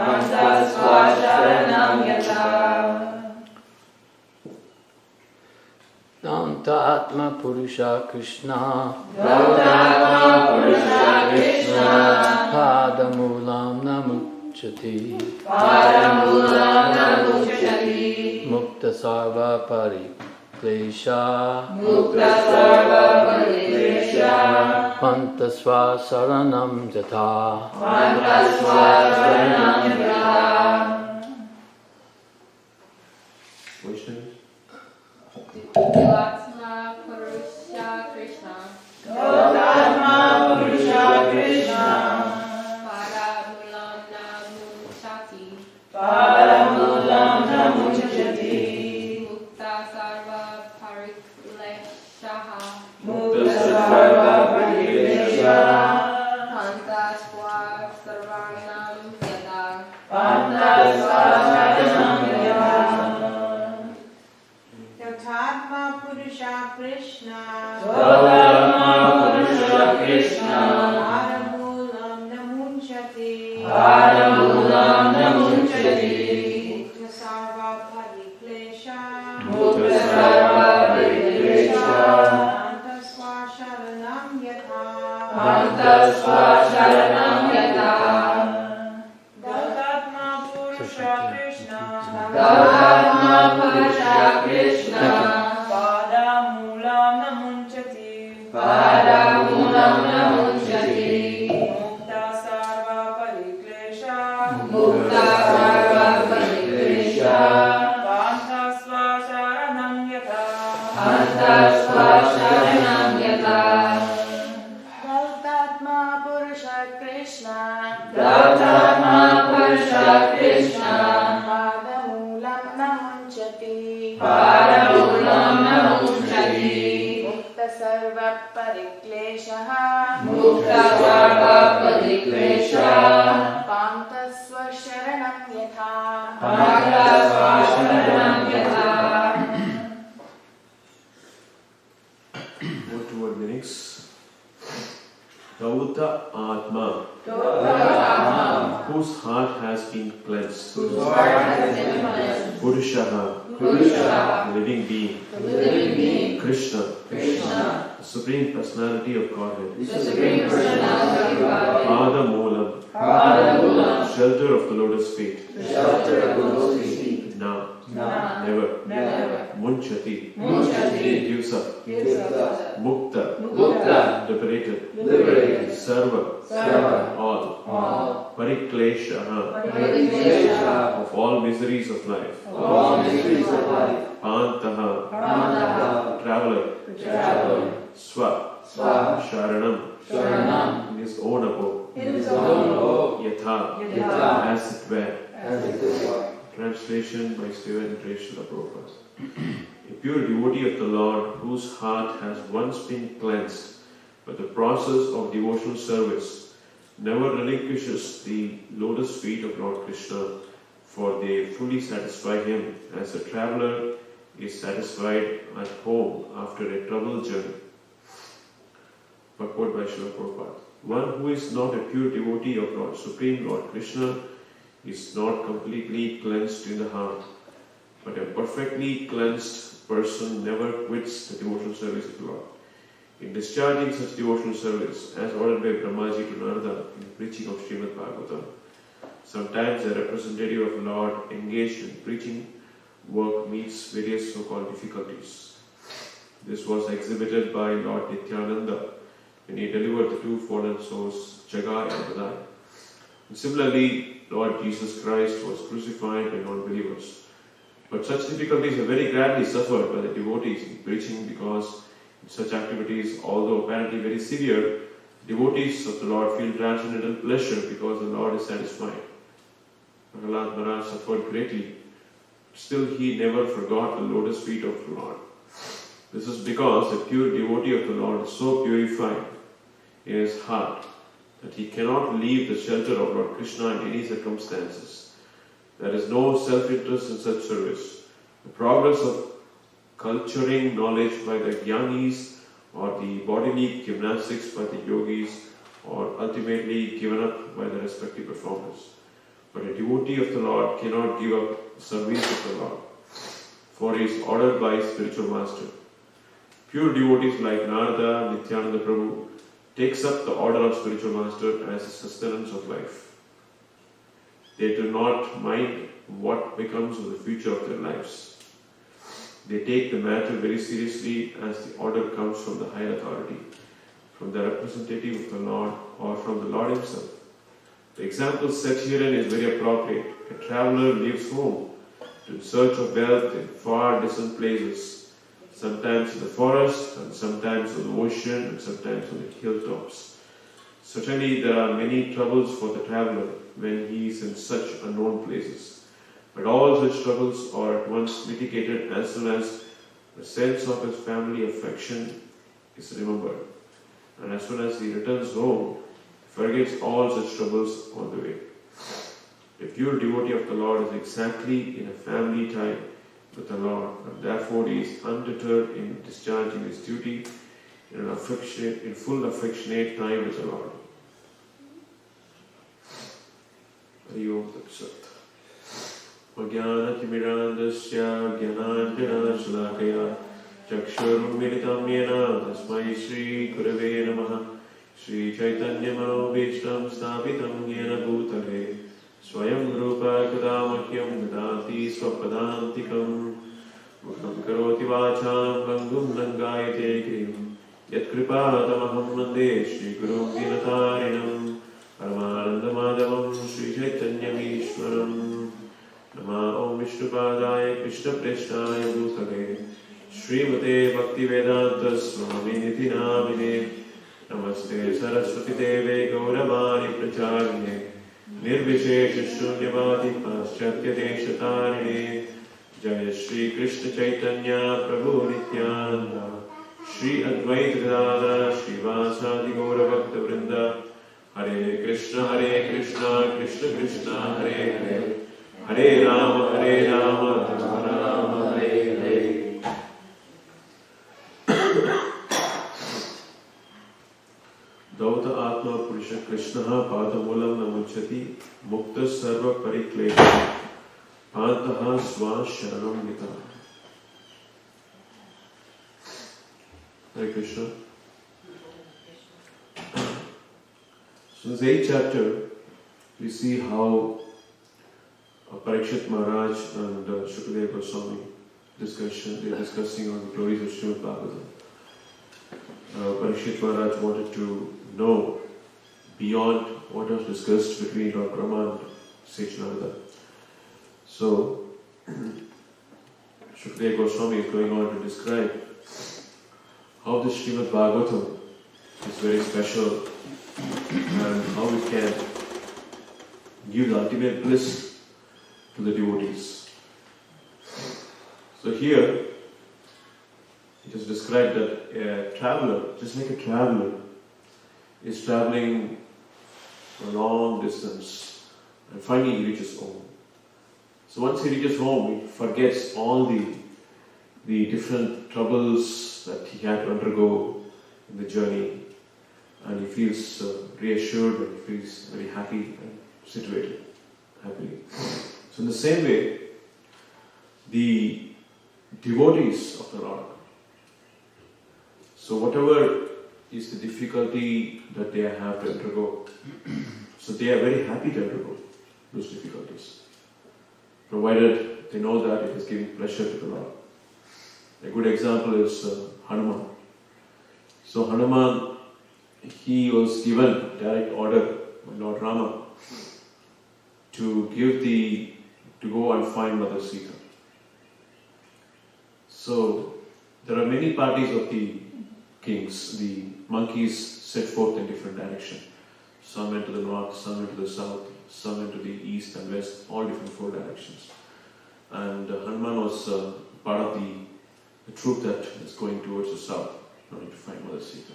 Pantasva Sharanam Yata. Dantatma Purusha Krishna. Dantatma Purusha Krishna. Padamulam Namuchati. Padamulam Namuchati. Mukta Sarva Pariklesha. Mukta Sarva Pariklesha. Pantasva Saranam Jata. Pantasva Saranam Yata. Laxmi Purusha Krishna. Gautama Purusha Krishna. Padamulam Namuchati. Padamulam Namuchati. Mukta Sarva Pariklesha. Mukta Sarva Pariklesha. Pantasva Saranam Yata. Pantasva Saranam Yata. Yathatma Purusha Krishna. Gautama Purusha Krishna. Padamulam Namunchati. Padamulam Namunchati. Mukta Sarva Pariklesha. Mukta Sarva Pariklesha. Pantasva Sharanam Yatha. Pantasva Sharanam Yata. Gautatma Purusha Krishna. Gautama Purusha Krishna. Padamulam Namunchati. Padamulam Namunchati. Mukta Sarva Pariklesha. Mukta Sarva Pariklesha. Pantasva Sharanam Yatha. Pantasva Sharanam Yata. Gautatma Purusha Krishna. Gautama Purusha Krishna. Padamulam Namunchati. Padamulam Namunchati. Mukta Sarva Pariklesha. Mukta Sarva Pariklesha. Pantasva Sharanam Yatha. Pantasva Sharanam Yata. What two word meanings? Gauta Atma, Gautama. whose heart has been cleansed. Whose heart has been cleansed. Purushaha, Purusha. the living being. The living being. Krishna, Krishna. the supreme personality of Godhead. The supreme personality of Godhead. Padamulam, Padamulam. shelter of the lotus feet. The shelter of the lotus feet. Na, Na. never. Never. Munchati, Munchati. gives up. Gives us. Mukta, Mukta. liberated. Liberated. Sarva, Sarva. all. All. Parikleshaha, Pariklesha. of all miseries of life. Of all mysteries of life. Pantaha, Prantaha. traveler. Traveler. Swa, Swa. Sharanam, Sharanam. in his own abode. In his own abode. Yatha, Yatha. as it were. As it were. Translation by Stephen Nrishimhadeva Prabhupada. A pure devotee of the Lord, whose heart has once been cleansed by the process of devotional service, never relinquishes the lotus feet of Lord Krishna, for they fully satisfy him as a traveler is satisfied at home after a troubled journey. Purport by Srila Prabhupada. One who is not a pure devotee of Lord Supreme Lord Krishna is not completely cleansed in the heart, but a perfectly cleansed person never quits the devotional service of the Lord. In discharging such devotional service, as ordered by Brahmaji to Narada in the preaching of Srimad Bhagavatam, sometimes a representative of the Lord engaged in preaching work meets various so-called difficulties. This was exhibited by Lord Nityananda when he delivered the two fallen souls, Jagai and Vadai. And similarly, Lord Jesus Christ was crucified by non-believers. But such difficulties are very gladly suffered by the devotees in preaching, because in such activities, although apparently very severe, devotees of the Lord feel transcendental pleasure because the Lord is satisfied. Prahlad Maharaj suffered greatly, still he never forgot the lotus feet of the Lord. This is because a pure devotee of the Lord is so purified in his heart that he cannot leave the shelter of Lord Krishna in any circumstances. There is no self-interest in such service. The progress of culturing knowledge by the jnanis or the bodily gymnastics by the yogis are ultimately given up by the respective performers. But a devotee of the Lord cannot give up service of the Lord, for he is ordered by his spiritual master. Pure devotees like Narada, Nityananda Prabhu takes up the order of spiritual master as a sustenance of life. They do not mind what becomes of the future of their lives. They take the matter very seriously as the order comes from the higher authority, from the representative of the Lord or from the Lord himself. The example set herein is very appropriate. A traveler leaves home in search of wealth in far distant places, sometimes in the forest, and sometimes on the ocean, and sometimes on the hilltops. Certainly there are many troubles for the traveler when he is in such unknown places. But all such troubles are at once mitigated as soon as the sense of his family affection is remembered. And as soon as he returns home, he forgets all such troubles on the way. A pure devotee of the Lord is exactly in a family tie with the Lord, and therefore he is undeterred in discharging his duty in full affectionate time with the Lord. Hari Om Tat Sat. Jnanatimirandasya jnananjanashalakaya chakshurumilitam yena tasmai Shri Gurave Namaha Shri Chaitanya Manobhishtam Sthapitam Yena Bhutale Swayam Rupa Kadamahyam Dadati Swapadantikam Mukham Karoti Vacham Bangum Nangayate Krim Yat Kripatamaham Mande Shri Gurum Dinatarinam Paramananda Madhavam Shri Chaitanya Vishwaram Nama Om Vishnupadaya Krishna Preshnaya Bhutale Srimate Bhaktivedanta Swami Niti Namine Namaste Saraswati Deve Gauravani Pracharine Nirvishesha Shunyavadi Paschatya Deshatarine Jaya Shri Krishna Chaitanya Prabhu Nityananda Shri Advaita Gadadhara Srivasadi Gaura Bhakta Vrinda Hare Krishna Krishna Krishna Hare Hare Hare Rama Rama Rama Hare Hare. Dauta Atma Purusha Krishna Padamulam Namuchati Mukta Sarva Pariklesha Pantaha Swa Sharanam Nita. Hare Krishna. So in the 8th chapter, we see how Parikshit Maharaj and Shukadeva Goswami they're discussing on the glories of Srimad Bhagavatam. Parikshit Maharaj wanted to know beyond what was discussed between Lord Brahma and Sage Narada. So, Shukadeva Goswami is going on to describe how the Srimad Bhagavatam is very special and how it can give the ultimate bliss to the devotees. So here, it is described that a traveler, just like a traveler, is traveling a long distance and finally he reaches home. So once he reaches home, he forgets all the different troubles that he had to undergo in the journey, and he feels reassured and he feels very happy and situated happily. So in the same way, the devotees of the Lord, so whatever is the difficulty that they have to undergo, so they are very happy to undergo those difficulties, provided they know that it is giving pleasure to the Lord. A good example is Hanuman. So Hanuman, he was given direct order by Lord Rama to go and find Mother Sita. So there are many parties of the kings. The monkeys set forth in different directions. Some into the north, some into the south, some into the east and west, all different 4 directions. And Hanuman was part of the troop that is going towards the south, in order to find Mother Sita.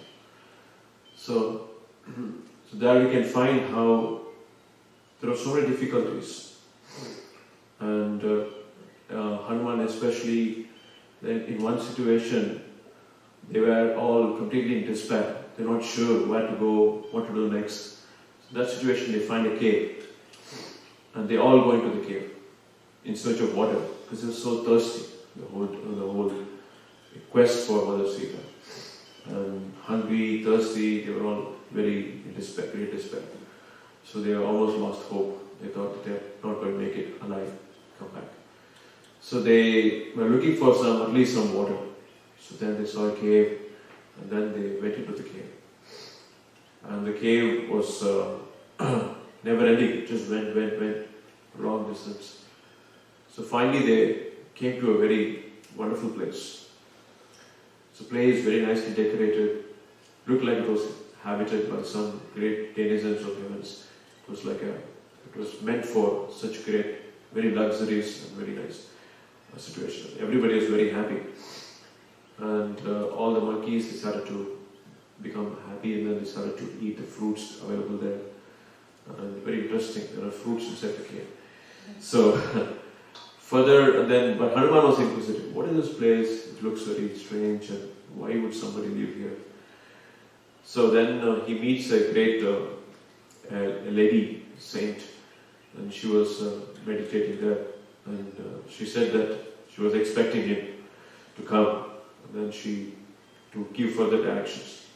So there we can find how there are so many difficulties. And Hanuman especially, in one situation, they were all completely in despair. They're not sure where to go, what to do next. So in that situation, they find a cave. and they all go into the cave in search of water because they were so thirsty. The whole quest for Mother Sita. And hungry, thirsty, they were all very in despair. So they almost lost hope. They thought that they are not going to make it alive, come back. So they were looking for at least some water. So then they saw a cave, and then they went into the cave. And the cave was never ending, it just went a long distance. So finally they came to a very wonderful place. It's a place very nicely decorated, looked like it was habited by some great denizens of heavens. It was meant for such great, very luxurious and very nice situation. Everybody was very happy. And all the monkeys, they started to become happy, and then they started to eat the fruits available there. And very interesting, there are fruits inside the cave. So, further, but Hanuman was inquisitive. What is this place? It looks very strange, and why would somebody live here? So then he meets a great a lady, saint, and she was meditating there. And she said that she was expecting him to come, and then to give further directions.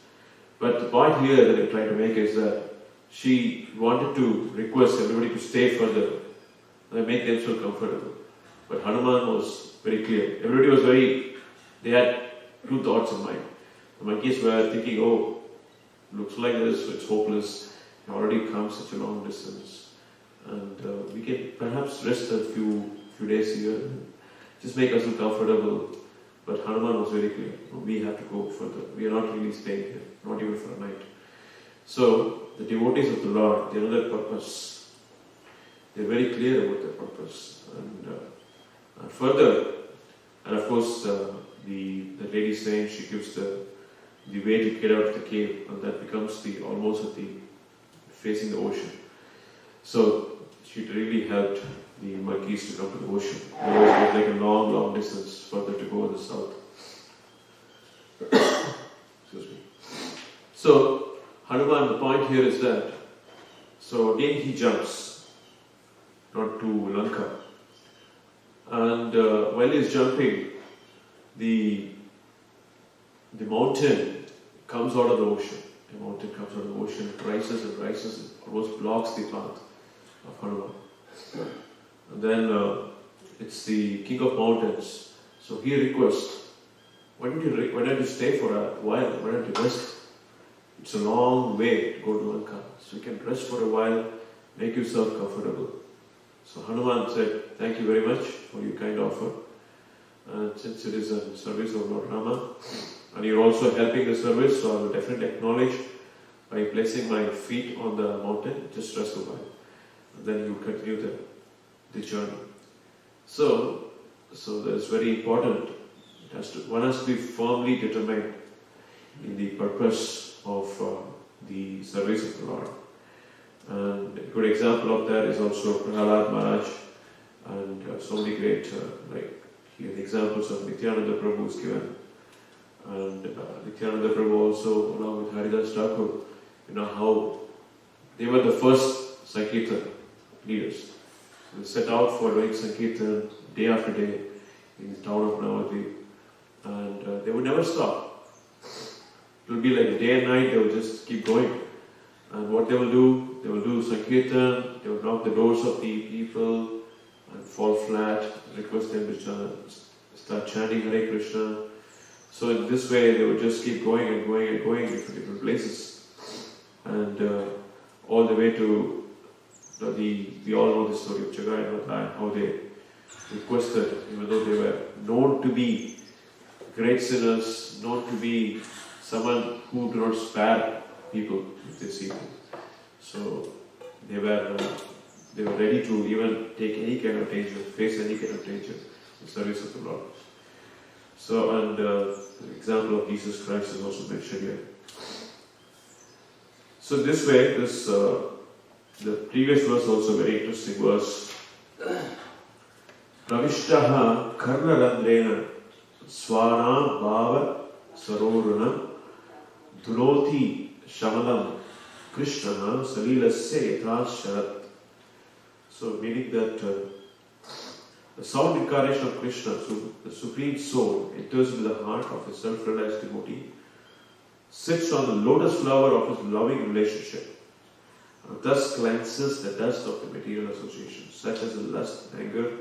But the point here that I'm trying to make is that she wanted to request everybody to stay further and make themselves comfortable. But Hanuman was very clear. They had two thoughts in mind. The monkeys were thinking, oh, looks like this, so it's hopeless. We've already come such a long distance. And we can perhaps rest a few days here and just make ourselves comfortable. But Hanuman was very clear. We have to go further. We are not really staying here, not even for a night. So, the devotees of the Lord, they know their purpose. They're very clear about their purpose. And further, and of course, the lady saying she gives the way to get out of the cave, and that becomes almost facing the ocean. So, she really helped the monkeys to come to the ocean. Otherwise, it was like a long, long distance further to go in the south. Excuse me. So, Hanuman, the point here is that, so again he jumps, not to Lanka. And while he's jumping, the mountain comes out of the ocean. The mountain comes out of the ocean, it rises and rises, and almost blocks the path of Hanuman. And then it's the king of mountains. So he requests, why don't you stay for a while? Why don't you rest? It's a long way to go to Lanka. So you can rest for a while, make yourself comfortable. So Hanuman said, thank you very much for your kind offer. And since it is a service of Lord Rama, and you're also helping the service, so I will definitely acknowledge by placing my feet on the mountain, just rest a while. And then you continue the journey. So that is very important. One has to be firmly determined in the purpose of the service of the Lord. And a good example of that is also Prahlad Maharaj, and so many great, like here the examples of Nityananda Prabhu is given. And Nityananda Prabhu also, along with Haridas Thakur, how they were the first Sankirtan leaders. They set out for doing Sankirtan day after day in the town of Navadvip, and they would never stop. It will be like day and night, they will just keep going. And what they will do Sankirtan, they will knock the doors of the people and fall flat, request them to start chanting Hare Krishna. So in this way, they would just keep going and going and going to different places. And all the way to, we all know the story of Jagai and Madhai, how they requested, even though they were known to be great sinners, known to be someone who do not spare people if they see them. So they were ready to even take any kind of danger, face any kind of danger in service of the Lord. So, and the example of Jesus Christ is also mentioned here. So this way, the previous verse also very interesting verse. Pravishtaha karnarandrena swana bhava saroruna dhuroti shamalam Krishna salilasya yatha sharat. So meaning that the sound incarnation of Krishna, so the Supreme Soul, enters into the heart of a self-realized devotee, sits on the lotus flower of his loving relationship, and thus cleanses the dust of the material associations, such as the lust, anger,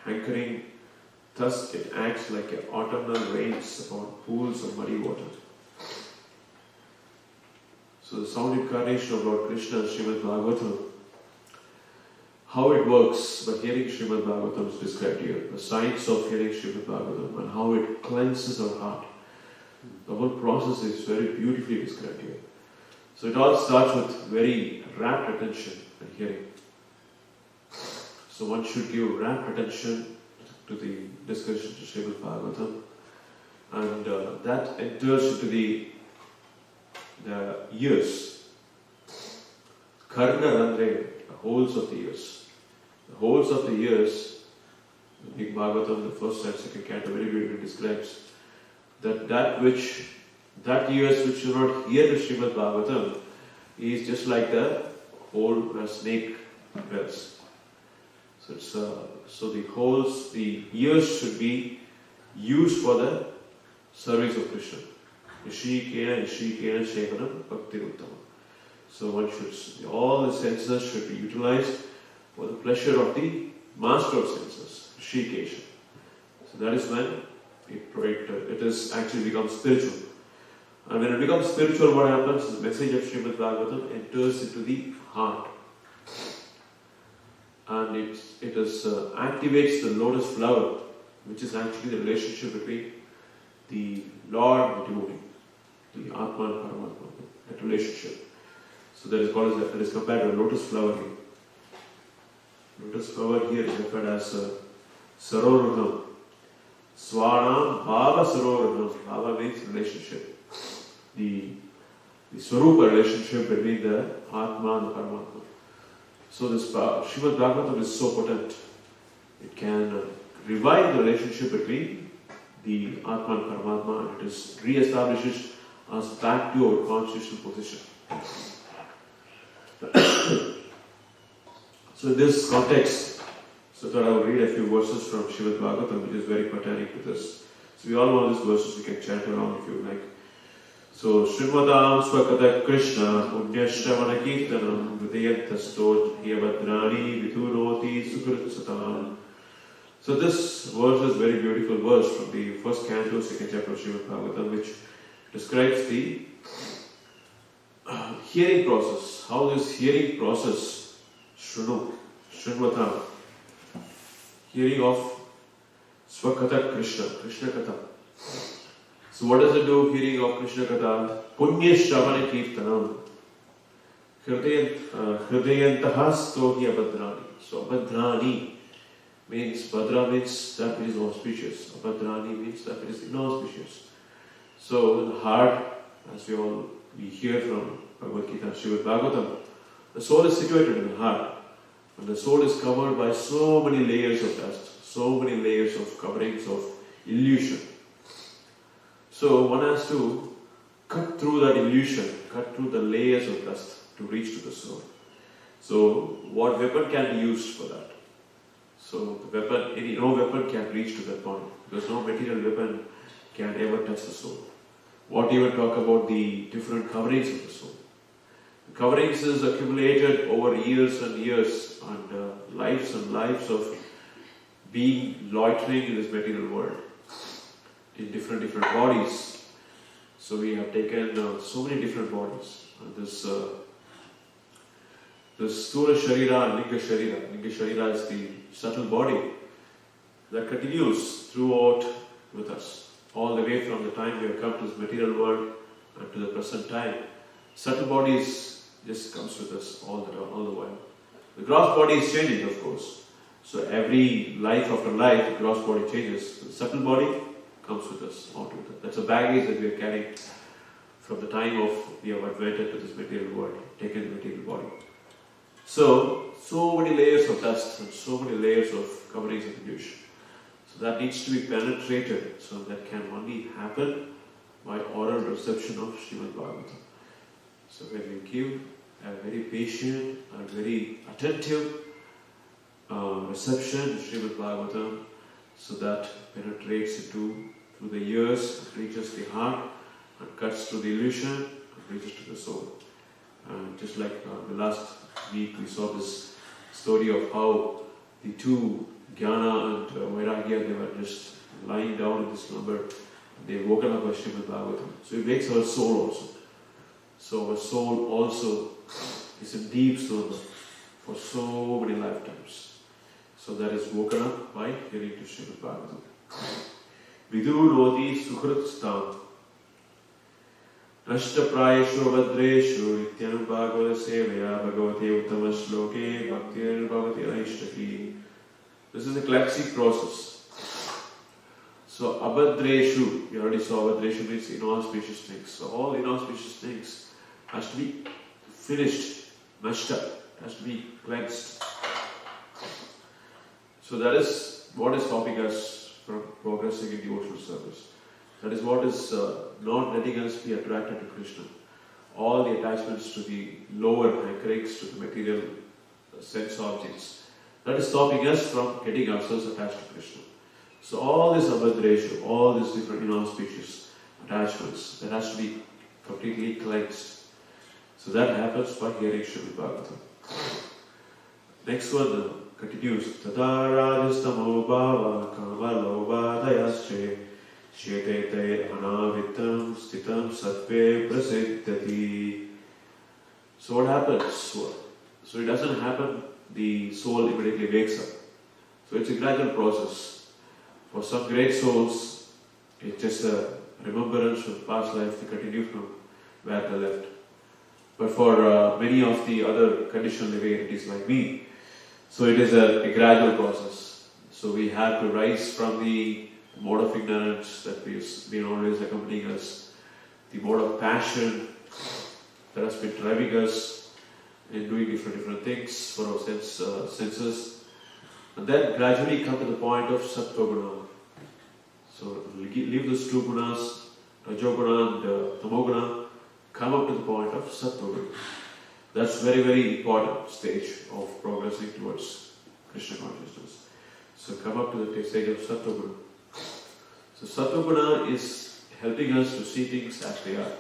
hankering. Thus it acts like an autumnal rains upon pools of muddy water. So the sound incarnation of Lord Krishna in Srimad Bhagavatam, how it works by hearing Srimad Bhagavatam is described here. The science of hearing Srimad Bhagavatam and how it cleanses our heart. The whole process is very beautifully described here. So it all starts with very rapt attention and hearing. So one should give rapt attention to the discussion of Srimad Bhagavatam, and that enters into the ears. Karna Randre, the holes of the ears. The holes of the ears, the Big Bhagavatam, the first and second canto, very beautifully describes that ears which do not hear the Srimad Bhagavatam is just like the hole where a snake dwells. So it's so the holes, the ears should be used for the service of Krishna. Rishikena Shevanam Bhakti Uttama. So one should, all the senses should be utilized for the pleasure of the master of senses, Rishikesha. So that is when it is actually becomes spiritual. And when it becomes spiritual, what happens is the message of Srimad Bhagavatam enters into the heart. And it activates the lotus flower, which is actually the relationship between the Lord and the devotee, the Atma and Paramatma, that relationship. So that is compared to a lotus flower here. Lotus flower here is referred as Saroruham. Swanam Bhava Saroruham. Bhava means relationship. The Swarupa relationship between the Atma and the Paramatma. So this Srimad Bhagavatam is so potent. It can revive the relationship between the Atma and Paramatma, and it re-establishes us back to our constitutional position. So in this context, so that I will read a few verses from Srimad Bhagavatam, which is very pertaining to this. So we all know these verses, we can chant along if you like. So Srimadam Swakata Krishna Punyashravana Kirtanam Vidyatastot Yavadrani Vidunoti Sukritsatam. So this verse is a very beautiful verse from the first canto, second chapter of Srimad Bhagavatam, which describes the hearing process. How this hearing process, Srinvatam, hearing of Swakata Krishna, Krishna Katha. So what does it do, hearing of Krishna Katha? Punya Shravana Kirtanam. Hridayantaha Stohi Abhadrani. So Abhadrani means, Bhadra means that which is auspicious. Abhadrani means that which is inauspicious. So in the heart, as we hear from Bhagavad Gita, Srimad Bhagavatam, the soul is situated in the heart. And the soul is covered by so many layers of dust, so many layers of coverings of illusion. So one has to cut through that illusion, cut through the layers of dust to reach to the soul. So what weapon can be used for that? So the weapon, no weapon can reach to that point, because no material weapon can ever touch the soul. What even talk about the different coverings of the soul? The coverings is accumulated over years and years, and lives of being loitering in this material world in different bodies. So we have taken so many different bodies. And this Sthula Sharira and Linga Sharira. Linga Sharira is the subtle body that continues throughout with us, all the way from the time we have come to this material world and to the present time. Subtle bodies just comes with us all the while. The gross body is changing, of course. So every life after life, the gross body changes. The subtle body comes with us altogether. That's a baggage that we are carrying from the time of we have advented to this material world, taken the material body. So many layers of dust and so many layers of coverings of illusion. So that needs to be penetrated. So that can only happen by oral reception of Srimad Bhagavatam. So when we give a very patient and very attentive reception to Srimad Bhagavatam, so that penetrates through the ears, reaches the heart, and cuts through the illusion, and reaches to the soul. Just like the last week we saw this story of how the two, Jnana and Vairagya, they were just lying down in this slumber. They woken up by Srimad Bhagavatam. So it wakes our soul also. So our soul also is in deep slumber for so many lifetimes. So that is woken up by hearing to Srimad Bhagavatam. Viduroti sukhritstam Nashtaprayeshu Vadreshu Nityam Bhagavata Sevaya Bhagavate Uttama Shloke Bhaktir Bhavati Aishtaki. This is a classic process. So Abhadreshu, we already saw Abhadreshu means inauspicious things. So all inauspicious things has to be finished, nashta, has to be cleansed. So that is what is stopping us from progressing in devotional service. That is what is not letting us be attracted to Krishna. All the attachments to the lower anchorings to the material sense objects. That is stopping us from getting ourselves attached to Krishna. So all this abhadreshu, all these different inauspicious attachments, that has to be completely cleansed. So that happens by hearing Srimad Bhagavatam. Next one continues. Tadarajastamo bhava kamalo vadayasche Shetete anavitam stitam sattve prasiddhati. So what happens? So it doesn't happen, the soul immediately wakes up. So it's a gradual process. For some great souls, it's just a remembrance of past life to continue from where they left. But for many of the other conditioned living entities like me, so it is a gradual process. So we have to rise from the mode of ignorance that has been always accompanying us, the mode of passion that has been driving us in doing different things for our senses, and then gradually come to the point of Sattva Guna. So leave those two gunas, Rajoguna and Tamoguna, come up to the point of Sattva Guna. That's very, very important stage of progressing towards Krishna consciousness. So come up to the stage of Sattva Guna. So Sattva Guna is helping us to see things as they are.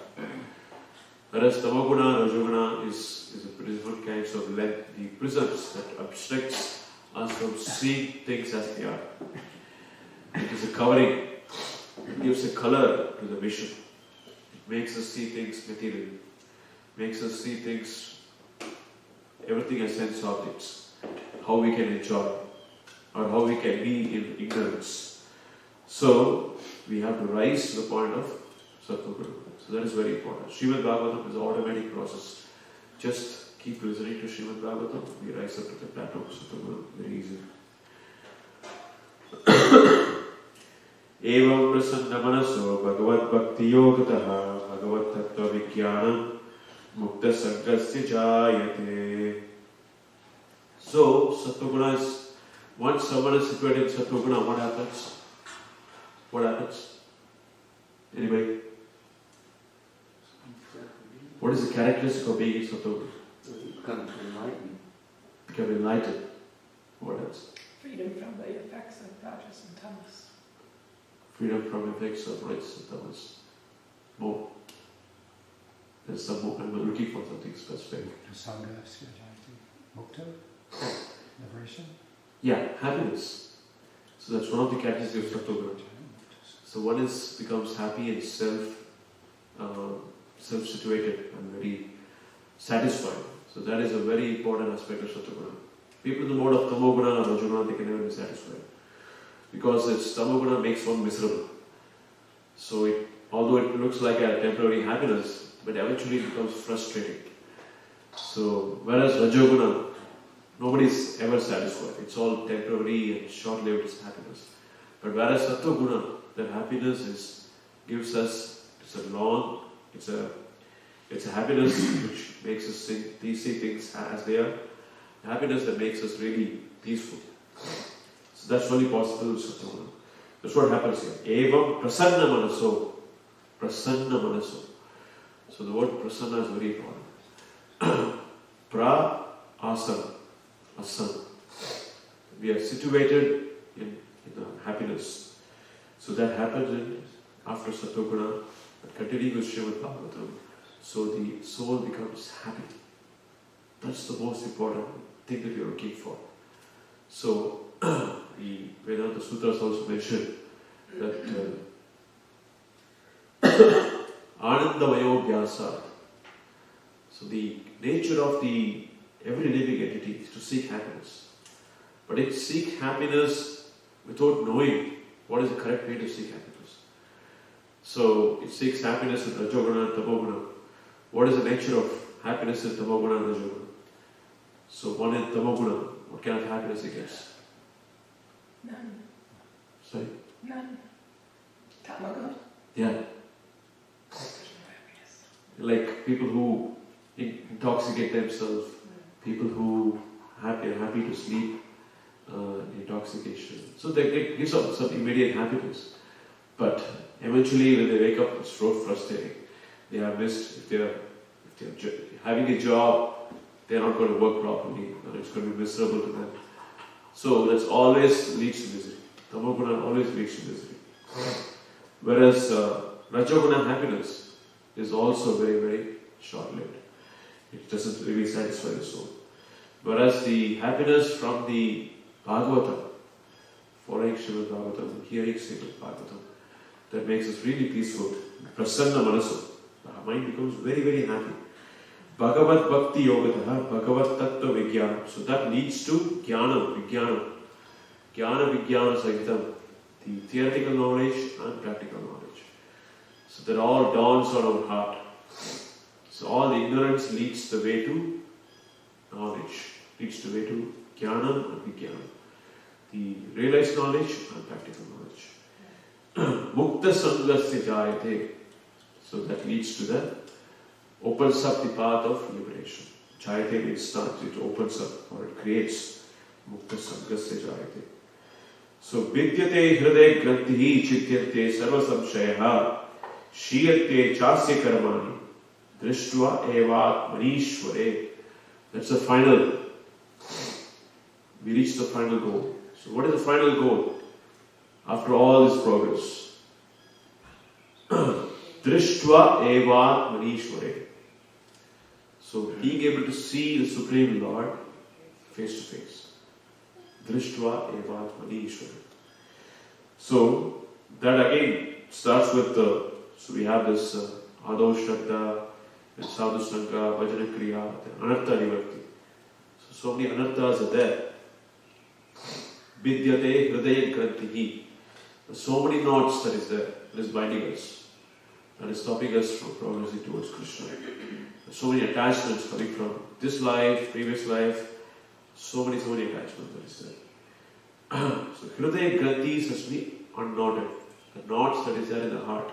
Whereas Tamoguna, Rajoguna is a different kinds of lens, the prisms that obstructs us from seeing things as they are. It is a covering. It gives a color to the vision. It makes us see things materially. Makes us see things, everything as sense objects. How we can enjoy, or how we can be in ignorance. So we have to rise to the point of Sattva Guna. So that is very important. Srimad Bhagavatam is an automatic process. Just keep listening to Srimad Bhagavatam. We rise up to the plateau of Sattva Guna very easily. Evam prasanna manaso bhagavad bhakti yogataha bhagavad tattva vijnanam mukta sangasya jayate. So Sattva Guna is, once someone is situated in Sattva Guna, what happens? What happens? Anybody? What is the characteristic of being in Sattva Guna? You become enlightened. Become enlightened. What else? Freedom from the effects of rajas and tamas. Freedom from effects of rajas and tamas. More. There's some more. I'm looking for something specific. Sangasya jayate. Mukta? Liberation? Yeah, happiness. So that's one of the characteristics of Sattva Guna. So one becomes happy and self-situated and very satisfied. So that is a very important aspect of Sattva Guna. People in the mode of Tamoguna or Rajoguna, they can never be satisfied. Because its Tamoguna makes one miserable. So although it looks like a temporary happiness, but eventually it becomes frustrating. So whereas Rajoguna, nobody is ever satisfied. It's all temporary and short-lived happiness. But whereas Sattva Guna, that happiness gives us, it's a happiness which makes us see things as they are. Happiness that makes us really peaceful. So that's only possible with Sattva Guna. That's what happens here. Evam prasanna manaso. Prasanna manaso. So the word prasanna is very important. Pra asana. Asana. we are situated in happiness. So that happens after Satoguna, and continuing with Srimad Bhagavatam. So the soul becomes happy. That's the most important thing that you're looking for. So the Vedanta Sutras also mention that Anandamayo Vyasa. So the nature of the every living entity is to seek happiness. But it seeks happiness without knowing what is the correct way to seek happiness. So it seeks happiness in Rajoguna and Tamoguna. What is the nature of happiness in Tamoguna and Rajoguna? So one in Tamoguna, what kind of happiness it gets? None. Sorry? None. Tamago. Yeah. There's no happiness. Like people who intoxicate themselves, people who are happy to sleep, intoxication. So it gives up some immediate happiness. But eventually when they wake up, it's so frustrating. They are missed. If they're having a job, they're not going to work properly, and it's going to be miserable to them. So that always leads to misery. Tamoguna always leads to misery. Whereas Rajoguna happiness is also very, very short-lived. It doesn't really satisfy the soul. Whereas the happiness from the Bhagavatam, following Srimad Bhagavatam, hearing Srimad Bhagavatam, that makes us really peaceful. Prasanna manasu. Our mind becomes very, very happy. Bhagavat Bhakti Yogataha, Bhagavat Tattva Vijnana. So that leads to Jnana, Vijnana. Jnana Vijnana Sahitam. The theoretical knowledge and practical knowledge. So that all dawns on our heart. So all the ignorance leads the way to knowledge, leads the way to Jnana and Vijnana. The realized knowledge and practical knowledge. Mukta Sangasya Jayate. So that leads to the opens up the path of liberation. Jayate means starts, it opens up or it creates. Mukta Sangasya Jayate. So Vidyate Hriday Grantihi Chityate Sarva Samshayaha Shiyate Chasya Karmani Drishtva Evat Manishware. That's the final. We reach the final goal. So what is the final goal? After all this progress. Drishtva Evat Manishware. So being able to see the Supreme Lord face to face. Drishtva Evat Manishware. So that again starts with so we have this Ado Shraddha, and Sadhu Sangha, Bhajana Kriya, and Anartha Nivatti. So many anarthas are there. Vidyate Hridaya Grantihi. So many knots that is there, that is binding us, that is stopping us from progressing towards Krishna. So many attachments coming from this life, previous life, so many attachments that is there. So Hridaya Granti has to be unknotted. The knots that is there in the heart,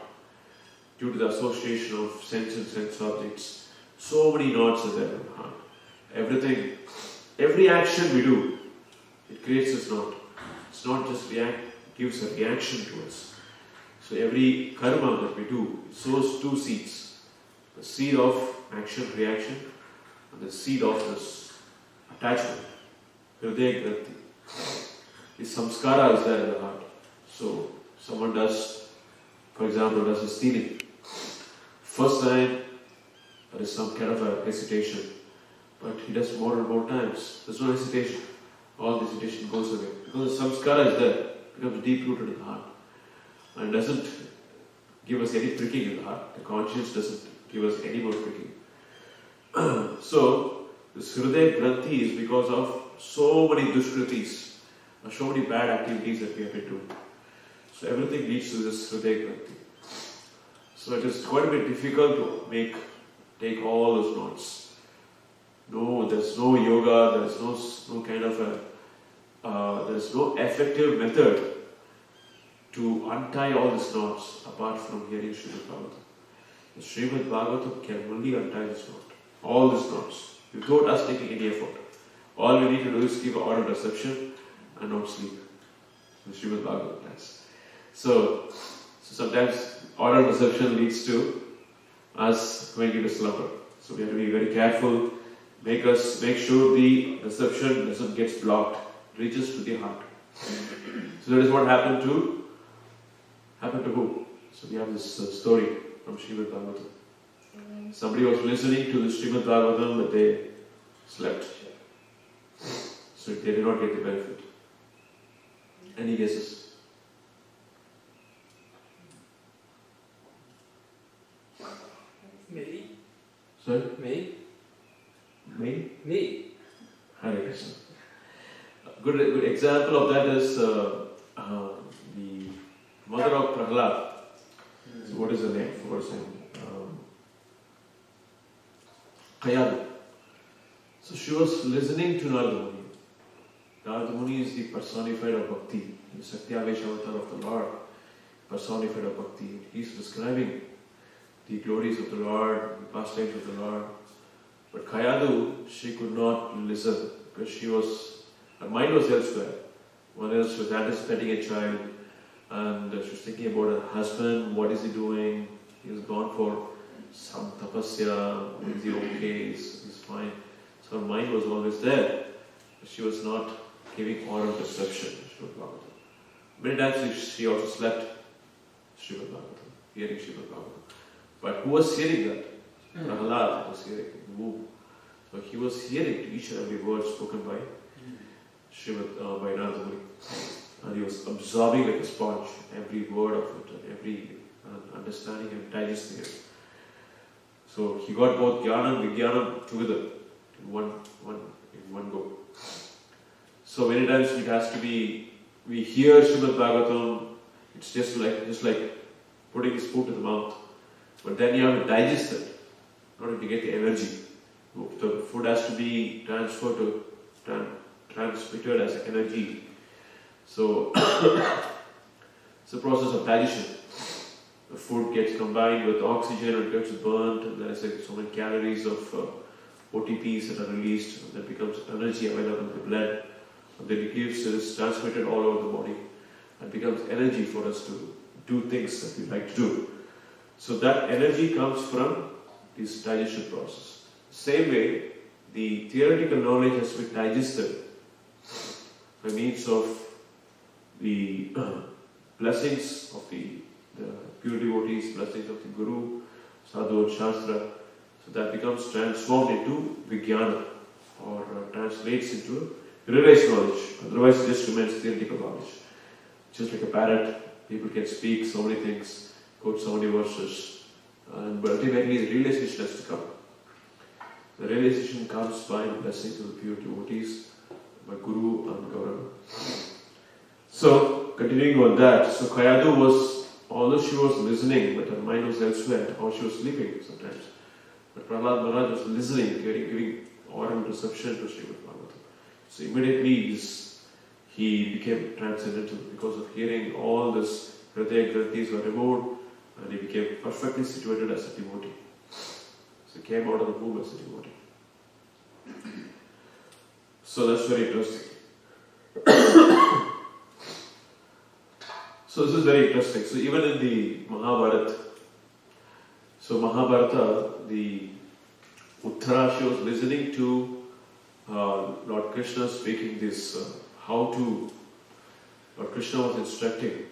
due to the association of sense and sense objects, so many knots are there in the heart. Everything, every action we do, it creates this knot. It's not just gives a reaction to us. So every karma that we do sows two seeds. The seed of action, reaction, and the seed of this attachment. Hridaya Granti. The samskara is there in the heart. So someone does, for example, does a stealing. First time, there is some kind of a hesitation. But he does more and more times. There's no hesitation. All the hesitation goes away. Because the samskara is there. It becomes deep rooted in the heart. And doesn't give us any pricking in the heart. The conscience doesn't give us any more pricking. So, this Hridaya Granthi is because of so many dushkritis, so many bad activities that we have been doing. So everything leads to this Hridaya Granthi. So it is quite a bit difficult to take all those knots. No, there's no yoga, there's no kind of there's no effective method to untie all these knots apart from hearing Srimad Bhagavatam. The Srimad Bhagavatam can only untie this knot, all these knots, without us taking any effort. All we need to do is keep an order of reception and not sleep. The Srimad Bhagavatam does. So sometimes order of reception leads to us going into slumber. So we have to be very careful. Make sure the reception doesn't get blocked reaches to the heart. So that is what happened to who? So we have this story from Srimad Bhagavatam. Somebody was listening to the Srimad Bhagavatam, but they slept. So they did not get the benefit. Any guesses? Me? Sorry? Me? Me? Me? Hare Krishna. A good example of that is the mother of Prahlad. So what is her name? What's her name? Kayadu. So she was listening to Narada Muni. Narada Muni is the personified of bhakti. The Satyavesh avatar of the Lord, personified of bhakti. He is describing the glories of the Lord, the pastimes of the Lord. But Kayadu, she could not listen because her mind was elsewhere. One else was anticipating a child and she was thinking about her husband, what is he doing? He was gone for some tapasya, is he okay, he's fine. So her mind was always there. But she was not giving oral perception to Srimad Bhagavatam. Many times she also slept Srimad Bhagavatam, hearing Srimad Bhagavatam. But who was hearing that? Prahlad was hearing the womb. So he was hearing each and every word spoken by by Narada Muni. And he was absorbing like a sponge every word of it, and every understanding and digesting it. So he got both Jnana and Vijnana together in one go. So many times it has to be, we hear Srimad Bhagavatam, it's just like putting a spoon to the mouth. But then you have to digest it in order to get the energy. The food has to be transmitted as energy. So it's a process of digestion. The food gets combined with oxygen, it gets burnt, and there is so many calories of OTPs that are released, and that becomes energy available in the blood. And then it is transmitted all over the body and becomes energy for us to do things that we like to do. So that energy comes from this digestion process. Same way, the theoretical knowledge has been digested by means of the blessings of the pure devotees, blessings of the Guru, Sadhu and Shastra. So that becomes transformed into Vijnana or translates into realized knowledge. Otherwise it just remains theoretical knowledge. Just like a parrot, people can speak so many things, quote so many verses, but ultimately the realization has to come. The realization comes by the blessings of the pure devotees, by Guru and Gaurava. So, continuing on that, so Kayadu was, although she was listening, but her mind was elsewhere, or she was sleeping sometimes. But Prahlad Maharaj was listening, giving oral reception to Srimad Bhagavatam. So immediately he became transcendental because of hearing all this. Hridaya Granthis were removed, and he became perfectly situated as a devotee. So he came out of the womb as a devotee. So that's very interesting. So this is very interesting. So even in the Mahabharata, the Uttara, she was listening to Lord Krishna speaking this, Lord Krishna was instructing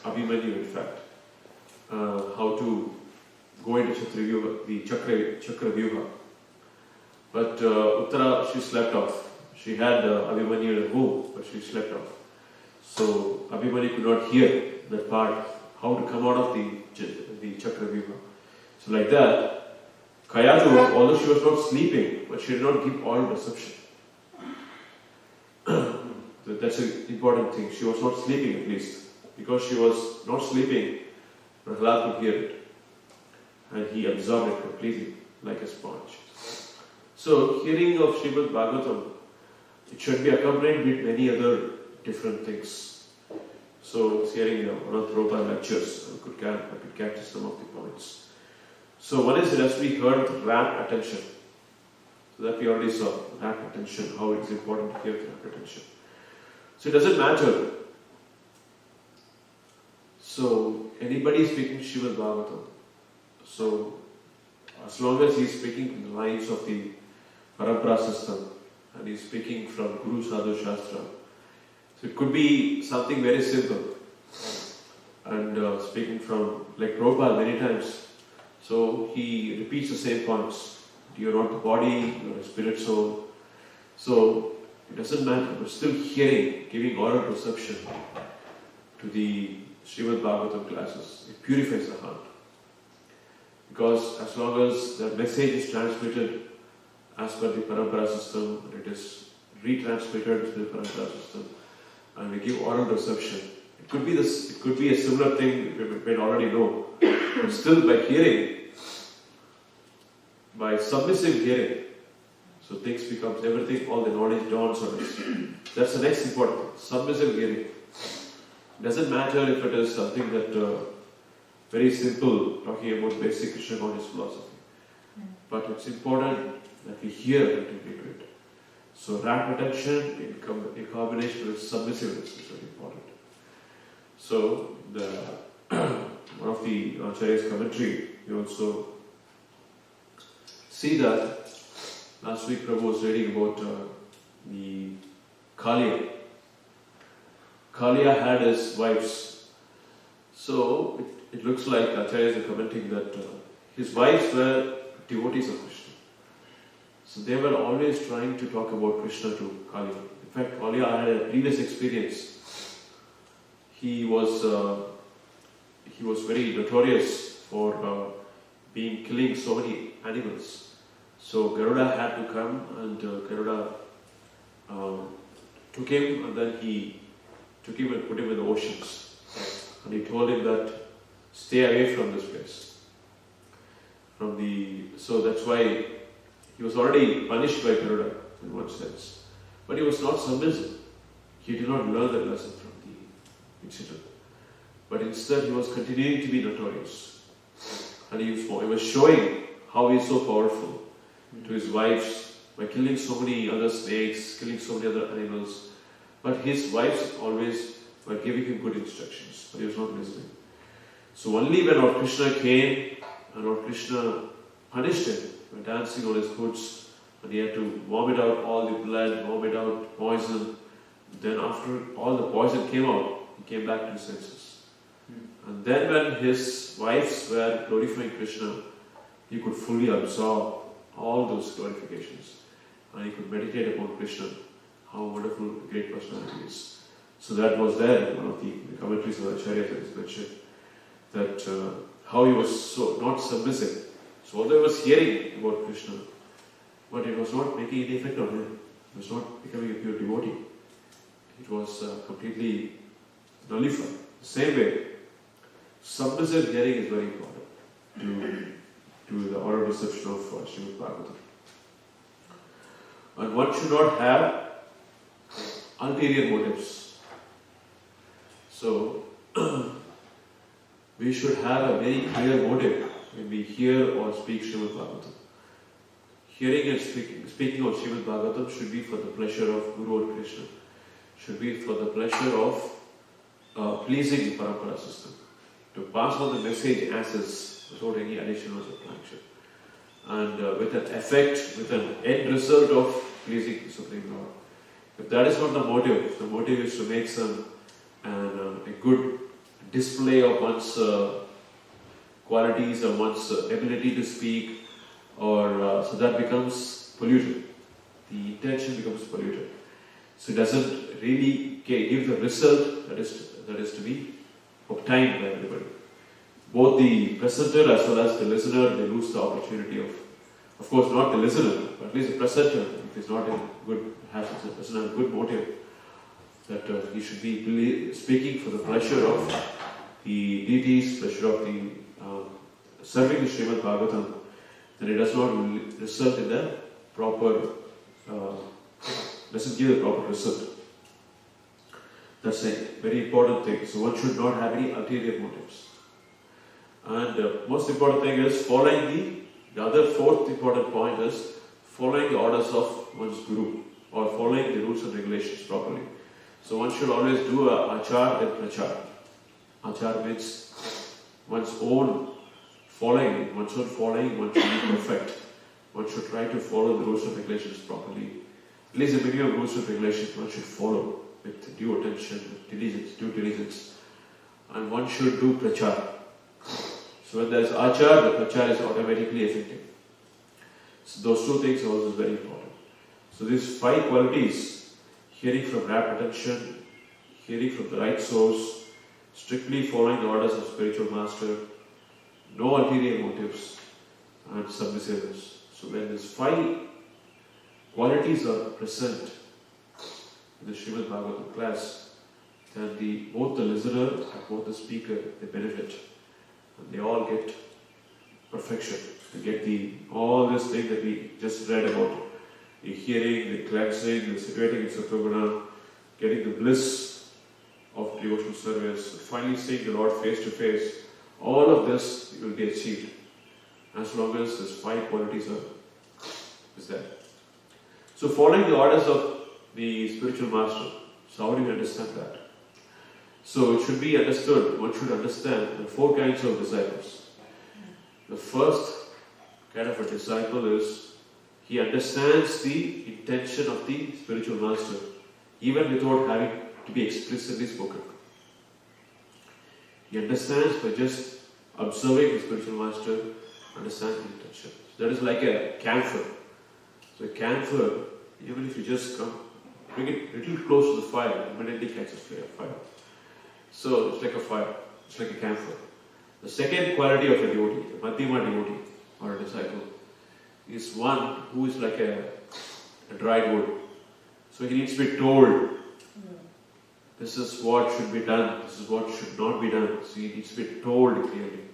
Abhimanyu, in fact, how to go into the Chakra Vyuha. But Uttara, she slept off. She had Abhimanyu in her womb, but she slept off. So Abhimanyu could not hear that part, how to come out of the Chakra Vyuha. So like that, Kayadu, although she was not sleeping, but she did not give all reception. So that's an important thing. She was not sleeping at least. Because she was not sleeping, Prahlad could hear it. And he absorbed it completely, like a sponge. So, hearing of Srimad Bhagavatam, it should be accompanied with many other different things. So, hearing one of the Prabhupada lectures, I could capture some of the points. So, one is it has to be heard with rapt attention. So, that we already saw, rapt attention, how it is important to hear with rapt attention. So, it doesn't matter. So, anybody speaking Srimad Bhagavatam, so as long as he is speaking in the lines of the Parampara system, and he is speaking from Guru Sadhu Shastra, So it could be something very simple. And speaking from, like Prabhupada many times, so he repeats the same points. You are not the body, you are a spirit soul. So it doesn't matter, but still hearing, giving oral perception to the Srimad Bhagavatam classes, it purifies the heart. Because as long as the message is transmitted as per the parampara system, it is retransmitted to the parampara system, and we give oral reception. It could be this. It could be a similar thing we may already know, but still by hearing, by submissive hearing, so things becomes everything. All the knowledge dawns on us. That's the next important thing. Submissive hearing. Doesn't matter if it is something that very simple, talking about basic Krishna conscious philosophy, but it's important that we hear and integrate it. So rapt attention in combination with submissiveness is very important. So the one of the Acharya's commentary, you also see that last week Prabhu was reading about the Kaliya. Kaliya had his wives. So it looks like Acharyas are commenting that his wives were devotees of Krishna. So they were always trying to talk about Krishna to Kaliya. In fact, Kaliya had a previous experience. He was very notorious for killing so many animals. So Garuda had to come, and Garuda took him, and then he took him and put him in the oceans. And he told him that stay away from this place. So that's why he was already punished by Garuda in one sense. But he was not submissive. He did not learn that lesson from the incident. But instead he was continuing to be notorious. And he was showing how he is so powerful to his wives by killing so many other snakes, killing so many other animals. But his wives always were giving him good instructions, but he was not listening. So only when Lord Krishna came and Lord Krishna punished him by dancing on his hoods, and he had to vomit out all the blood, vomit out poison. Then after all the poison came out, he came back to his senses. And then when his wives were glorifying Krishna, he could fully absorb all those glorifications. And he could meditate upon Krishna, how wonderful, great personality he is. So that was there in one of the commentaries of Acharya that is mentioned, that how he was so not submissive. So although he was hearing about Krishna, but it was not making any effect on him. He was not becoming a pure devotee. It was completely nullified. The same way, submissive hearing is very important to the oral reception of Srimad Bhagavatam. And one should not have ulterior motives. So, we should have a very clear motive when we hear or speak Srimad Bhagavatam. Hearing and speaking of Srimad Bhagavatam should be for the pleasure of Guru and Krishna. Should be for the pleasure of pleasing the parampara system. To pass on the message as is, without any addition or subtraction. And with an effect, with an end result of pleasing the Supreme Lord. If that is not the motive, if the motive is to make a good display of one's qualities or one's ability to speak, or so that becomes polluted. The intention becomes polluted. So it doesn't really give the result that is to be obtained by everybody. Both the presenter as well as the listener, they lose the opportunity of course not the listener, but at least the presenter, if he's not in good, doesn't have a good motive, that he should be speaking for the pleasure of the deities, pleasure of the serving the Srimad Bhagavatam, then it does not result in the proper, doesn't give the proper result. That's a very important thing. So one should not have any ulterior motives. And most important thing is following the other fourth important point is following the orders of one's guru, or following the rules and regulations properly. So one should always do a achar and prachar. Achar means one's own following, one should be perfect. One should try to follow the rules and regulations properly. At least the minimum rules and regulations one should follow. with due attention, with due diligence. And one should do prachar. So when there is achar, the prachar is automatically effective. So those two things are also very important. So these 5 qualities, hearing from rapt attention, hearing from the right source, strictly following the orders of spiritual master, no ulterior motives, and submissiveness. So when these 5 qualities are present in the Srimad Bhagavatam class, then both the listener and both the speaker, they benefit. And they all get perfection. They get all this thing that we just read about. The hearing, the cleansing, the situating in Sattva-guna, getting the bliss of devotional service, finally seeing the Lord face to face. All of this will be achieved as long as these 5 qualities is there. So following the orders of the spiritual master. So how do we understand that? So it should be understood, one should understand the 4 kinds of disciples. The first kind of a disciple is, he understands the intention of the spiritual master, even without having to be explicitly spoken. He understands by just observing the spiritual master, understands the intention. So that is like a camphor. So a camphor, even if you just bring it a little close to the fire, immediately catches fire. So it's like a fire, it's like a camphor. The second quality of a devotee, a Madhyama devotee or a disciple, is one who is like a dried wood. So he needs to be told, this is what should be done, this is what should not be done. So he needs to be told clearly.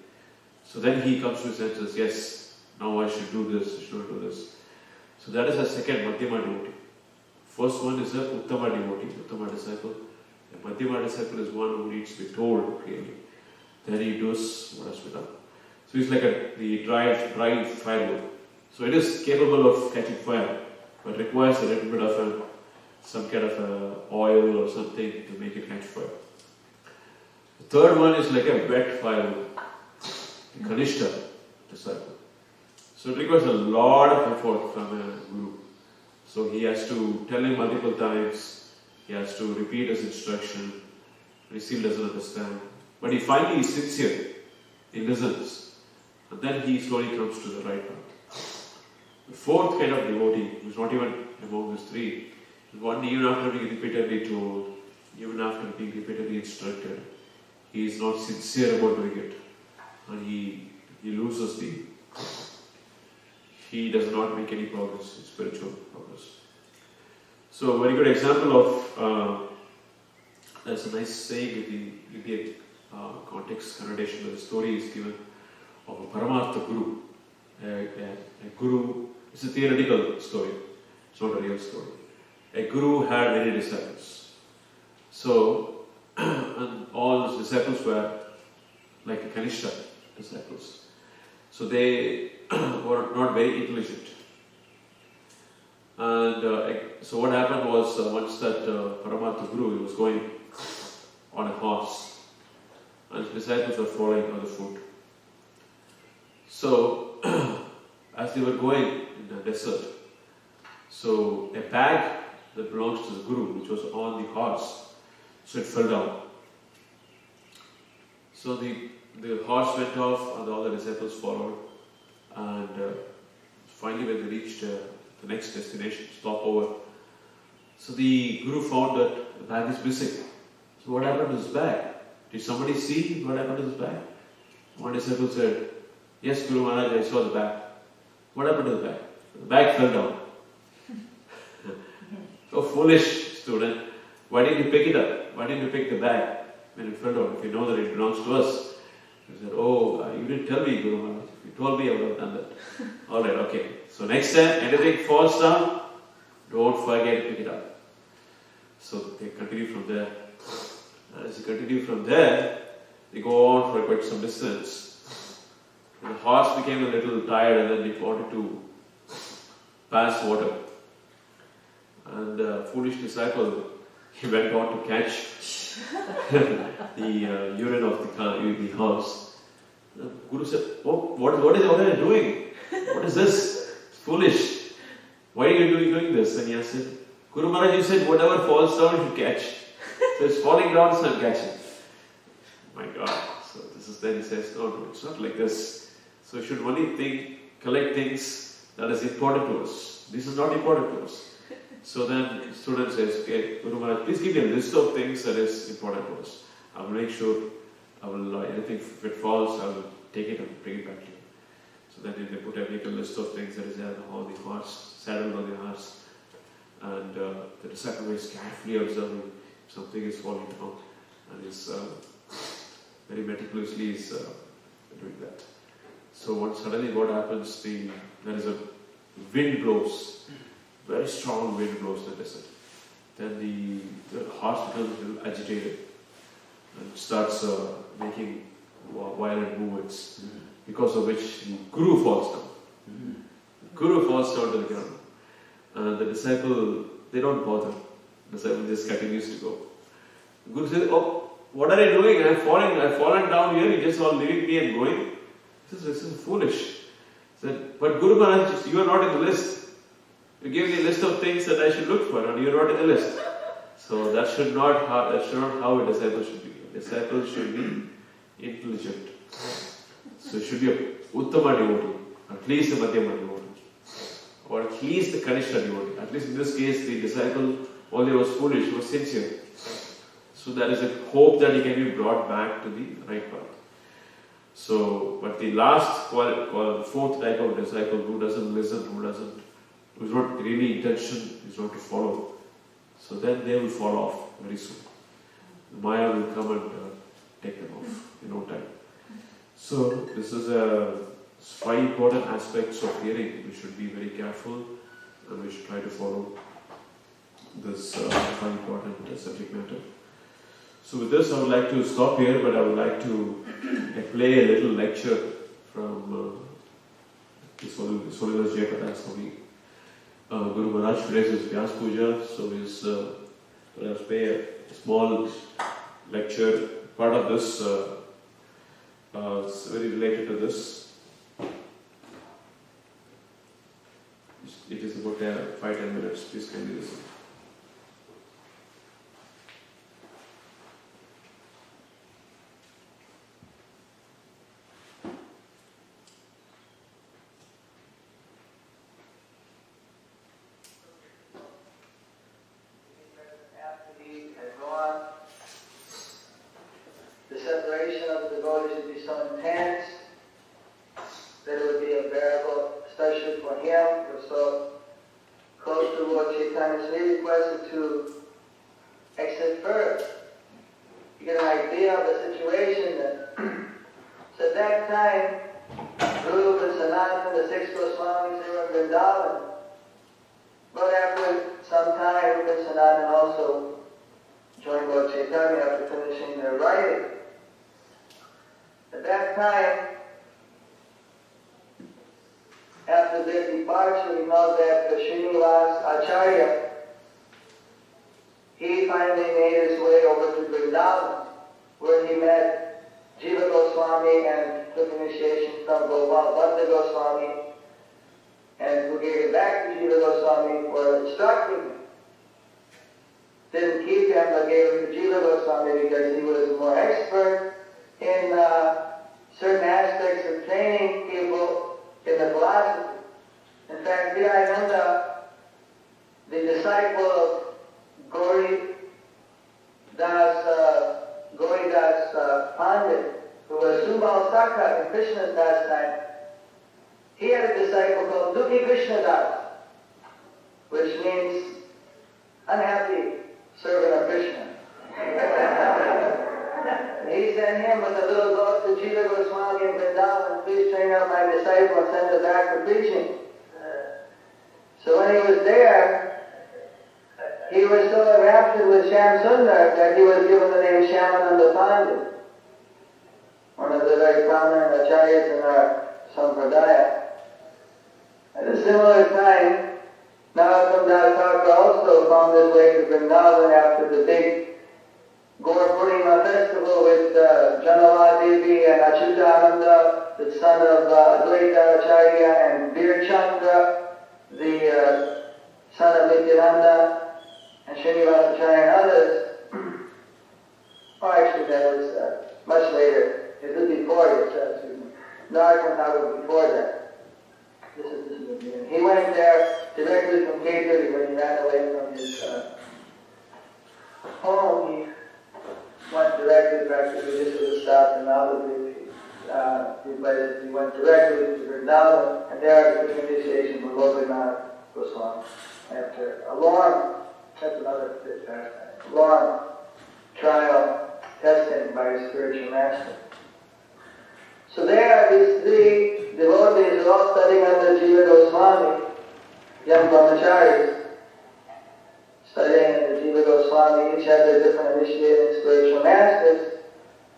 So then he comes to his senses, yes, now I should do this, I should not do this. So that is a second Madhyama devotee. First one is a Uttama devotee, Uttama disciple. A Madhyama disciple is one who needs to be told clearly. Then he does what has to be done. So he's like the dry firewood. So it is capable of catching fire, but requires a little bit of some kind of oil or something to make it catch fire. The third one is like a wet firewood, a Kanishta disciple. So it requires a lot of effort from a guru. So he has to tell him multiple times, he has to repeat his instruction, but he still doesn't understand. But he finally is sincere, he listens, and then he slowly comes to the right path. The fourth kind of devotee, who is not even among these 3, is one even after being repeatedly told, even after being repeatedly instructed, he is not sincere about doing it, and he loses he does not make any progress in spiritual progress. So a very good example of, there's a nice saying in the Indian context, connotation, where the story is given of a Paramartha Guru. A Guru, it's a theoretical story, it's not a real story. A Guru had many disciples. So, and all his disciples were like a Kanishta disciples. So they were not very intelligent. And so what happened was, once that Paramartha Guru, he was going on a horse, and his disciples were following on the foot. So, as they were going in the desert, so a bag that belongs to the Guru, which was on the horse, so it fell down. So the horse went off, and all the disciples followed, and finally when they reached the next destination, stopover, so the Guru found that the bag is missing. So what happened to this bag? Did somebody see what happened to this bag? One disciple said, yes, Guru Maharaj, I saw the bag. What happened to the bag? The bag fell down. So foolish student, why didn't you pick it up? Why didn't you pick the bag when it fell down? If you know that it belongs to us. He said, you didn't tell me, Guru Maharaj. If you told me, I would have done that. Alright, okay. So next time, anything falls down, don't forget to pick it up. So they continue from there. As they continue from there, they go on for quite some distance. And the horse became a little tired, and then it wanted to pass water. And the foolish disciple, he went on to catch the urine of the horse. The Guru said, what are you doing? What is this? It's foolish. Why are you doing this? And he said, Guru Maharaj, you said whatever falls down you should catch. So it's falling down, so I'm catching. My God. So this is then he says, no, it's not like this. So you should only collect things that is important to us. This is not important to us. So then student says, okay, Guru Maharaj, please give me a list of things that is important to us. I will make sure, anything if it falls, I will take it and bring it back to you. So then they make a list of things that is there on the horse, saddled on the horse. And the disciple is carefully observing if something is falling down. And is very meticulously is doing that. So suddenly what happens, there is a wind blows, very strong wind blows in the desert. Then the horse becomes a little agitated and starts making violent movements, because of which the Guru falls down. The Guru falls down to the ground. And the disciple, they don't bother. The disciple just continues to go. The Guru says, oh, what are you doing? I've fallen down here, you just all leaving me and going? This is foolish. He said, but Guru Maharaj, you are not in the list. You gave me a list of things that I should look for, and you are not in the list. So that's not how a disciple should be. A disciple should be intelligent. So it should be a Uttama devotee, at least a Madhyama devotee, or at least a Kanishta devotee. At least in this case, the disciple, although he was foolish, he was sincere. So there is a hope that he can be brought back to the right path. So, but the last fourth type of disciple who doesn't listen, who's not really intention, is not to follow. So then they will fall off very soon. The Maya will come and take them off in no time. So this is 5 important aspects of hearing. We should be very careful and we should try to follow this 5 important subject matter. So with this I would like to stop here, but I would like to play a little lecture from Solidas Jayapata Swami. Guru Maharaj today is Vyas Puja, so let us pay a small lecture. Part of this is very related to this. It is about 5-10 minutes. Please kindly listen. son of Nityananda, and Srinivasacharya and others, oh actually that was much later, it was before this, Nrishimhadeva was before that. This is the beginning. He went there directly from K30 when he ran away from his home. He went directly practically just to the south and Navadvip. He went directly to Vrindavan, and there was the initiation of Bhagavatam Goswami. After a long, that's another pastime, long trial testing by his spiritual master. So there, these three devotees are all studying under Jiva Goswami, young brahmacharis, studying under Jiva Goswami. Each had their different initiating spiritual masters.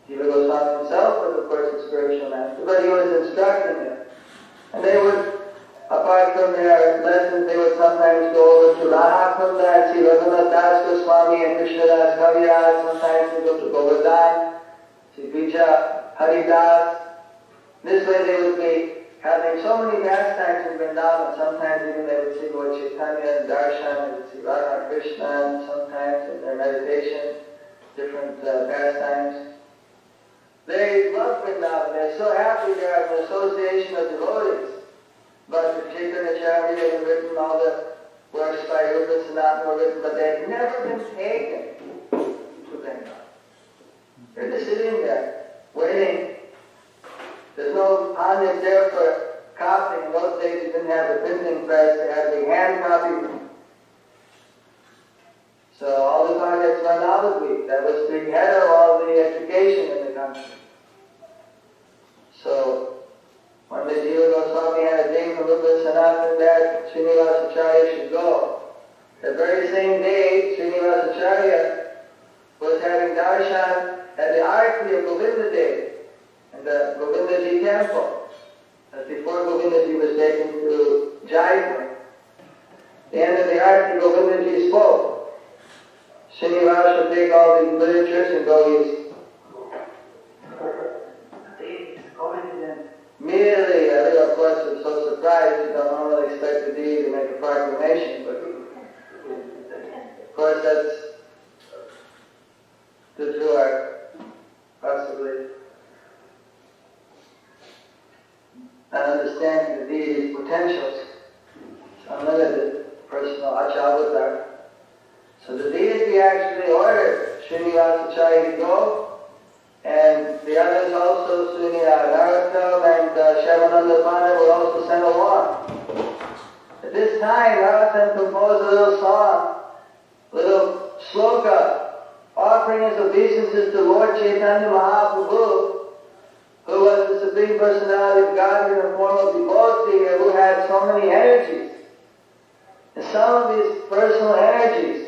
Jiva Goswami himself was, of course, a spiritual master, but he was instructing them. And they would, apart from their lessons, they would sometimes go over to Radha Kunda, see Raghunath Das Goswami and Krishnadas Kaviraj. Sometimes they go to Govardhan, see Vija Haridas. This way they would be having so many pastimes in Vrindavan. Sometimes even they would see Lord Chaitanya and Darshan, they would see Radha Krishna, and sometimes in their meditation, different pastimes. They love Vrindavan. They're so happy they are an association of devotees. But the Chaitanya Charitamrita have written all the works by Rupa Sanatana were written, but they've never been taken to Vrindavan. They're just sitting there, waiting. There's no pandit there for copying. In those days you didn't have a printing press, they had the hand copy. So all the pandits were Navadvip. That was the head of all the education in the country. So one day Jiva Goswami had a dream from Rupa Sanatana that Srinivasacharya should go. The very same day, Srinivasacharya was having darshan at the Arti of Govinda Dev in the Govindaji temple. That's before Govindaji was taken to Jaipur. At the end of the Arti, Govindaji spoke. Srinivasa should take all these literatures and go east. Immediately, they of course was so surprised. You don't normally expect the deity to make a proclamation, but of course that's the two are possibly not understanding the deity's potentials. It's unlimited personal achavatar. So the deity actually ordered Srinivasacharya to go, and the others also, Narottam and Shyamananda Pandit, were also sent along. At this time, Narottam composed a little song, a little sloka, offering his obeisances to Lord Chaitanya Mahaprabhu, who was the Supreme Personality of Godhead in the form of devotee, and who had so many energies. And some of these personal energies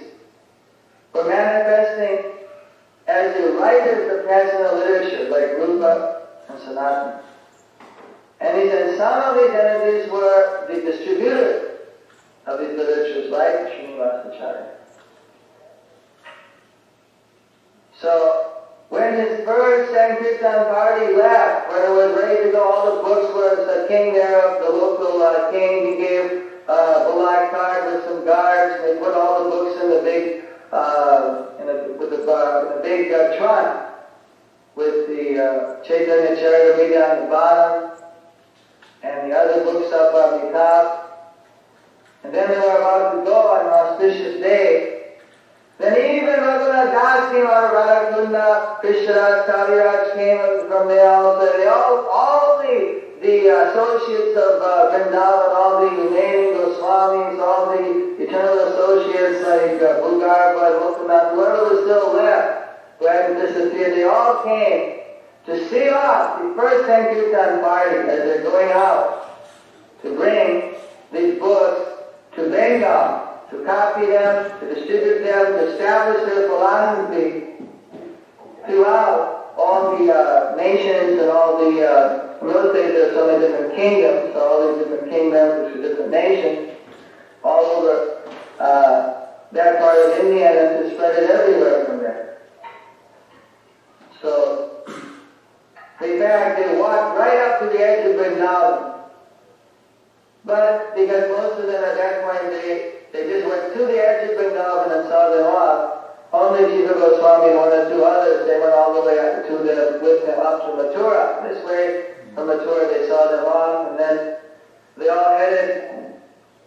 were manifesting as the writers of national literature, like Rupa and Sanatana. And he said some of these energies were the distributors of these literatures, like Srinivasacharya. So, when his first Sankirtan party left, when it was ready to go, all the books was the king there, the local king, he gave a black card with some guards, and they put all the books in the big in a big trunk with the Chaitanya Charitamrita on the bottom and the other books up on the top. And then they were about to go on an auspicious day. Then even Raghunath Das came out of Radhakunda, Krishnadas Kaviraj came from there also. They all the associates of Vrindavan, all the remaining Goswamis, all the eternal associates like Bhugarva, Mukanath, whoever was still left, who hadn't disappeared, they all came to see off the first Sankirtan party as they're going out to bring these books to Bengal, to copy them, to distribute them, to establish their philosophy throughout all the nations and all the in those days there are so many different kingdoms, so all these different kingdoms, which are different nations, all over that part of India, and to spread it everywhere from there. So, in fact, they walked right up to the edge of Vrindavan. But because most of them at that point, They just went to the edge of Vrindavan and saw them off. Only Jiva Goswami and one or two others, they went all the way up to them, with them up to Mathura. This way, from Mathura they saw them off, and then they all headed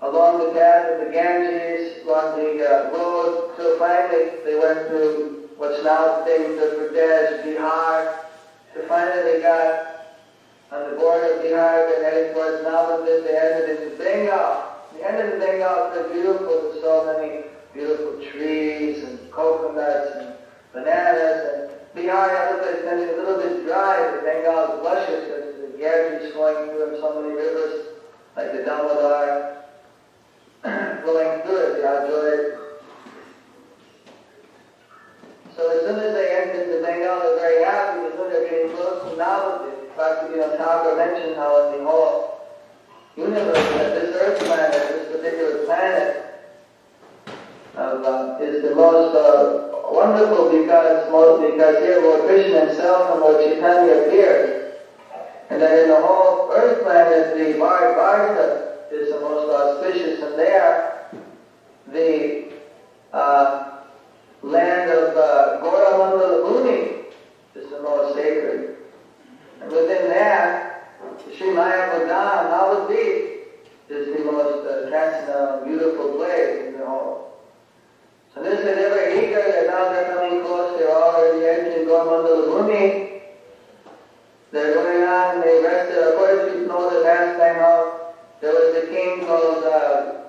along the path of the Ganges, along the road, so finally they went to what's now named Uttar Pradesh, Bihar. So finally they got on the border of Bihar, they headed towards Nalanda, they headed into Bengal. The end of the Bengal is beautiful, there's so many beautiful trees and coconuts and bananas, and Bihar, other place tends to be a little bit dry, but Bengal is luscious, because the Ganges flowing through and so many rivers, like the Damodar, flowing through it, the Ajoy. So as soon as they entered the Bengal, they're very happy, because they're getting close to Nalanda. In fact, Thakur mentioned how in the whole universe, that this earth planet, this particular planet, is the most wonderful because here Lord Krishna himself and Lord Chaitanya appeared. And that in the whole earth planet, the Bharata is the most auspicious, and there the land of Gauramandala Muni is the most sacred. And within that, Sri Mayapradam, Navadvip, is the most transcendental, beautiful place in the whole. So this is ever eager that now they're coming close, they're already entering Gauramandala Muni. They're going on and they rested. Of course, you know the last time how there was a king called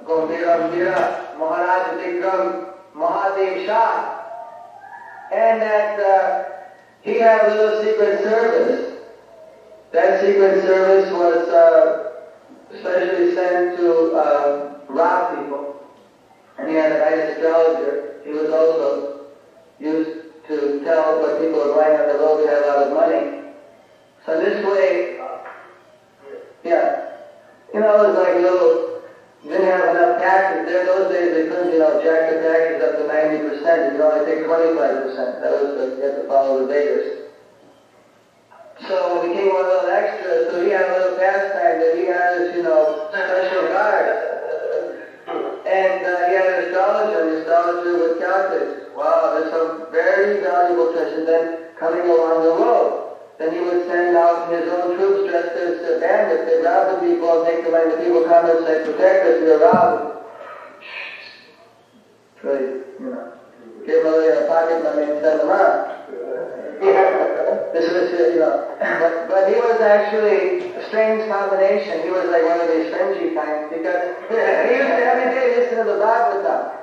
Gambhira Maharaj Vikram Mahadev Shah. And that he had a little secret service. That secret service was especially sent to rob people. And he had a nice astrologer. He was also used to tell what people were going on the road to have a lot of money. So this way, it was like a little, didn't have enough taxes. There those days they couldn't, jack the taxes up to 90%. You could only take 25%. That was you had to follow the Vedas. So when the king wanted a little extra, so he had a little pastime that he had his, special guard. And he had an astrologer, and the astrologer would calculate, wow, there's some very valuable treasure then coming along the road. Then he would send out his own troops dressed as bandits. They'd rob the people and take the money. The people come and say, protect us, we're robbed. Really, give them a little pocket money and send them out. This was, but he was actually a strange combination. He was like one of these fringy kinds, because he used to every day listen to the Bhagavatam.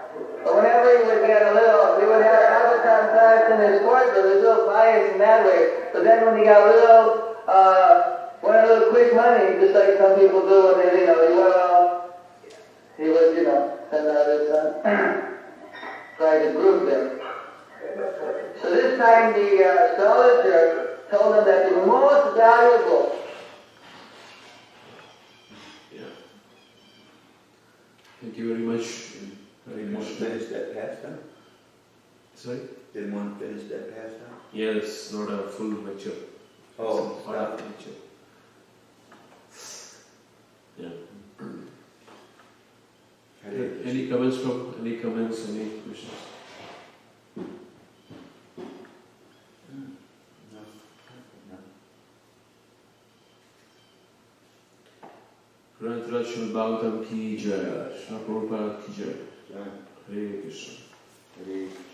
But whenever he would get a little, he would have Bhagavatam class in his court, but he was a little pious in that way. But then when he got a little, wanted a little quick money, just like some people do when they, he would, send out his private group there. So this time the astrologer told him that the most valuable. Yeah. Thank you very much. Did one finish that pastime? Sorry? Did one finish that pastime? Yes, not a full lecture. Oh, part of the lecture. Yeah. Any comments, any questions? Srimad Bhagavatam ki jai, Srila Prabhupada ki jai. Hare Krishna. Hare Krishna.